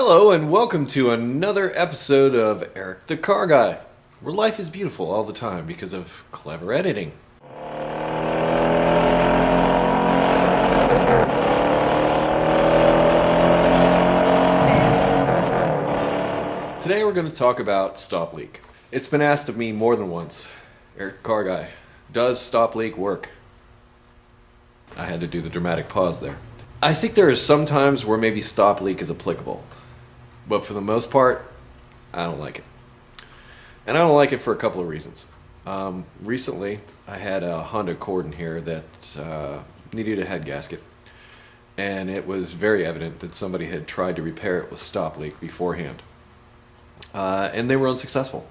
Hello and welcome to another episode of Eric the Car Guy, where life is beautiful all the time because of clever editing. Today we're going to talk about stop leak. It's been asked of me more than once, Eric the Car Guy, does stop leak work? I had to do the dramatic pause there. I think there are some times where maybe stop leak is applicable. But for the most part, I don't like it. And I don't like it for a couple of reasons. Recently, I had a Honda Accord in here that needed a head gasket. And it was very evident that somebody had tried to repair it with stop leak beforehand. And they were unsuccessful.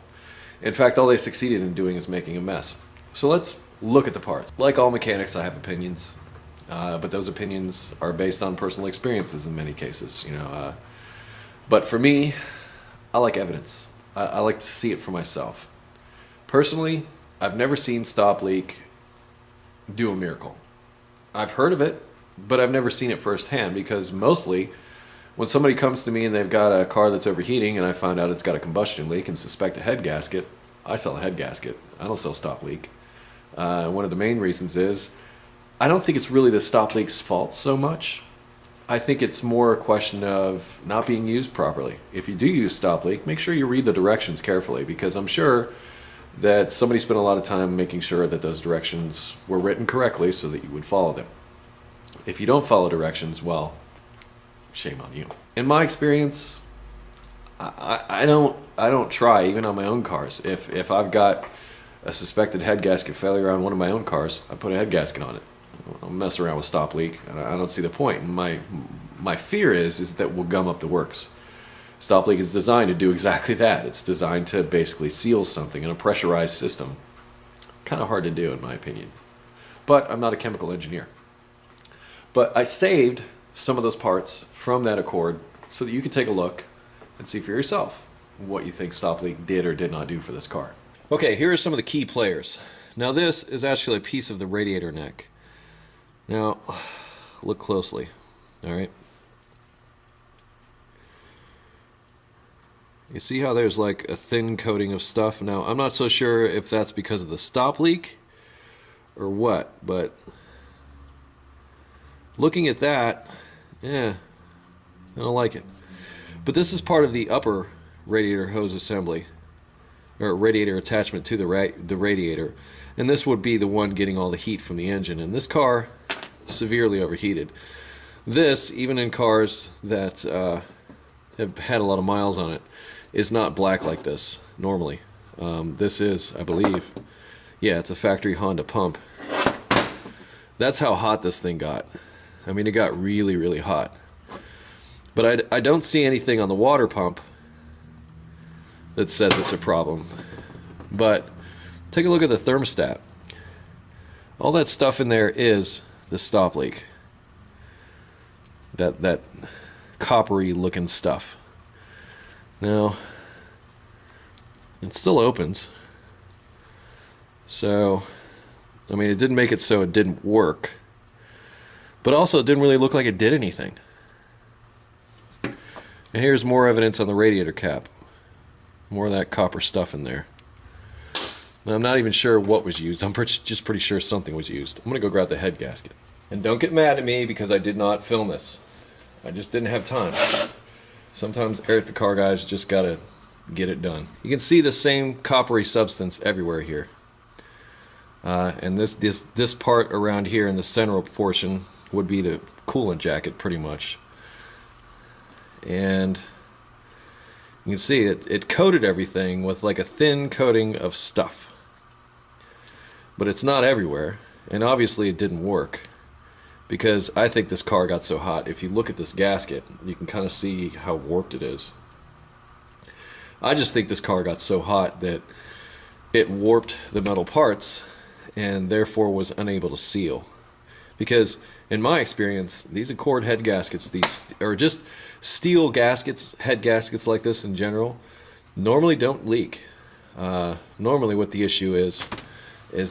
In fact, all they succeeded in doing is making a mess. So let's look at the parts. Like all mechanics, I have opinions. But those opinions are based on personal experiences in many cases, But for me, I like evidence. I like to see it for myself. Personally, I've never seen stop leak do a miracle. I've heard of it, but I've never seen it firsthand because mostly when somebody comes to me and they've got a car that's overheating and I find out it's got a combustion leak and suspect a head gasket, I sell a head gasket. I don't sell stop leak. One of the main reasons is I don't think it's really the stop leak's fault so much. I think it's more a question of not being used properly. If you do use stop leak, make sure you read the directions carefully because I'm sure that somebody spent a lot of time making sure that those directions were written correctly so that you would follow them. If you don't follow directions, well, shame on you. In my experience, I don't try even on my own cars. If I've got a suspected head gasket failure on one of my own cars, I put a head gasket on it. I'll mess around with stop leak. I don't see the point. And my fear is that we'll gum up the works. Stop leak is designed to do exactly that. It's designed to basically seal something in a pressurized system. Kind of hard to do in my opinion. But I'm not a chemical engineer. But I saved some of those parts from that Accord so that you can take a look and see for yourself what you think stop leak did or did not do for this car. Okay, here are some of the key players. Now this is actually a piece of the radiator neck. Now, look closely, all right? You see how there's like a thin coating of stuff? Now, I'm not so sure if that's because of the stop leak or what, but looking at that, I don't like it. But this is part of the upper radiator hose assembly, or radiator attachment to the radiator. And this would be the one getting all the heat from the engine. And this car severely overheated. This, even in cars that have had a lot of miles on it, is not black like this normally. This is, I believe, yeah, it's a factory Honda pump. That's how hot this thing got. I mean, it got really, really hot. But I don't see anything on the water pump that says it's a problem. But take a look at the thermostat. All that stuff in there is the stop leak. That coppery looking stuff. Now, it still opens. So, I mean, it didn't make it so it didn't work. But also, it didn't really look like it did anything. And here's more evidence on the radiator cap. More of that copper stuff in there. Now, I'm not even sure what was used. I'm just pretty sure something was used. I'm going to go grab the head gasket. And don't get mad at me because I did not film this. I just didn't have time. Sometimes Eric the Car Guy's just got to get it done. You can see the same coppery substance everywhere here. And this part around here in the central portion would be the coolant jacket pretty much. And you can see it coated everything with like a thin coating of stuff. But it's not everywhere, and obviously it didn't work because I think this car got so hot. If you look at this gasket, you can kind of see how warped it is. I just think this car got so hot that it warped the metal parts and therefore was unable to seal. Because in my experience, these Accord head gaskets, these are just steel gaskets, head gaskets like this in general, normally don't leak. Normally what the issue is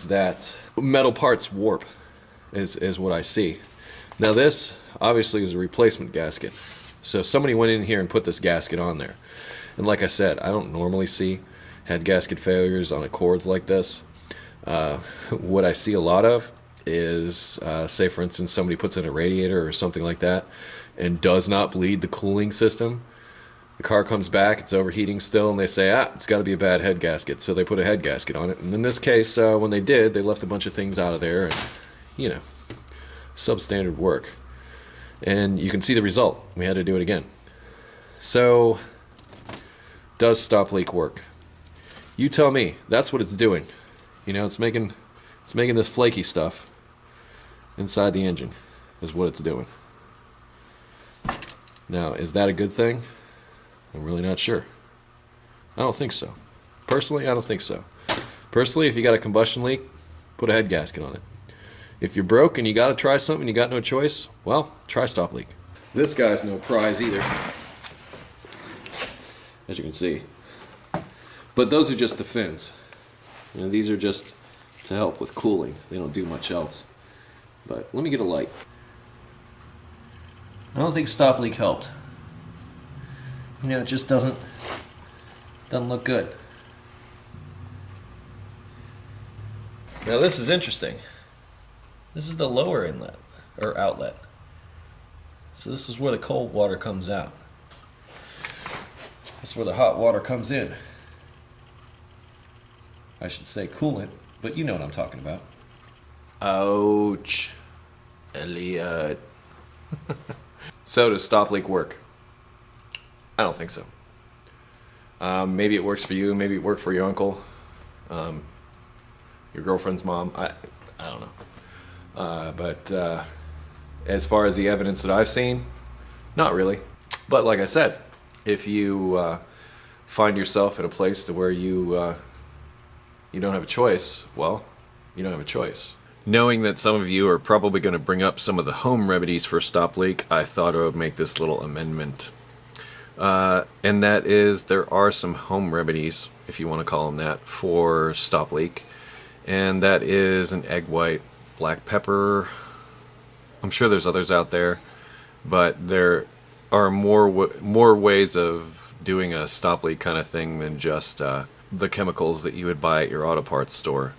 that metal parts warp, is what I see. Now this obviously is a replacement gasket, So somebody went in here and put this gasket on there. And like I said, I don't normally see head gasket failures on Accords like this. What I see a lot of is, say for instance, somebody puts in a radiator or something like that and does not bleed the cooling system. The car comes back, it's overheating still, and they say, it's got to be a bad head gasket. So they put a head gasket on it. And in this case, when they did, they left a bunch of things out of there and, you know, substandard work. And you can see the result. We had to do it again. So, does stop leak work? You tell me. That's what it's doing. You know, it's making this flaky stuff inside the engine is what it's doing. Now, is that a good thing? I'm really not sure. I don't think so. Personally, I don't think so. Personally, if you got a combustion leak, put a head gasket on it. If you're broke and you got to try something, you got no choice, well, try stop leak. This guy's no prize either, as you can see. But those are just the fins. You know, these are just to help with cooling. They don't do much else. But let me get a light. I don't think stop leak helped. You know, it just doesn't look good. Now this is interesting. This is the lower inlet, or outlet. So this is where the cold water comes out. This is where the hot water comes in. I should say coolant, but you know what I'm talking about. Ouch. Elliot. So does stop leak work? I don't think so. Maybe it works for you, maybe it worked for your uncle, your girlfriend's mom, I don't know. But as far as the evidence that I've seen, not really. But like I said, if you find yourself in a place to where you don't have a choice, well, you don't have a choice. Knowing that some of you are probably going to bring up some of the home remedies for stop leak, I thought I would make this little amendment. And that is, there are some home remedies, if you want to call them that, for stop leak. And that is an egg white, black pepper. I'm sure there's others out there, but there are more ways of doing a stop leak kind of thing than just the chemicals that you would buy at your auto parts store.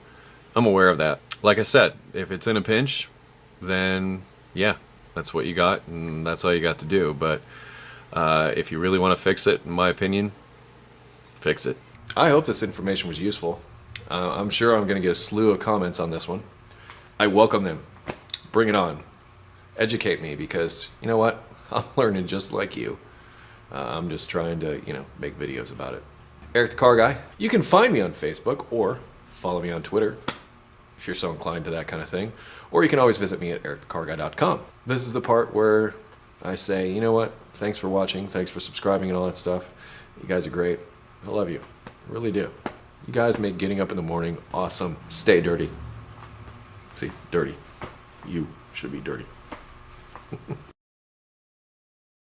I'm aware of that. Like I said, if it's in a pinch, then yeah, that's what you got, and that's all you got to do. But if you really want to fix it, in my opinion, fix it. I hope this information was useful. I'm sure I'm going to get a slew of comments on this one. I welcome them. Bring it on. Educate me, because you know what? I'm learning just like you. I'm just trying to, make videos about it. Eric the Car Guy. You can find me on Facebook or follow me on Twitter if you're so inclined to that kind of thing. Or you can always visit me at EricTheCarGuy.com. This is the part where I say, you know what? Thanks for watching. Thanks for subscribing and all that stuff. You guys are great. I love you. I really do. You guys make getting up in the morning awesome. Stay dirty. See, dirty. You should be dirty.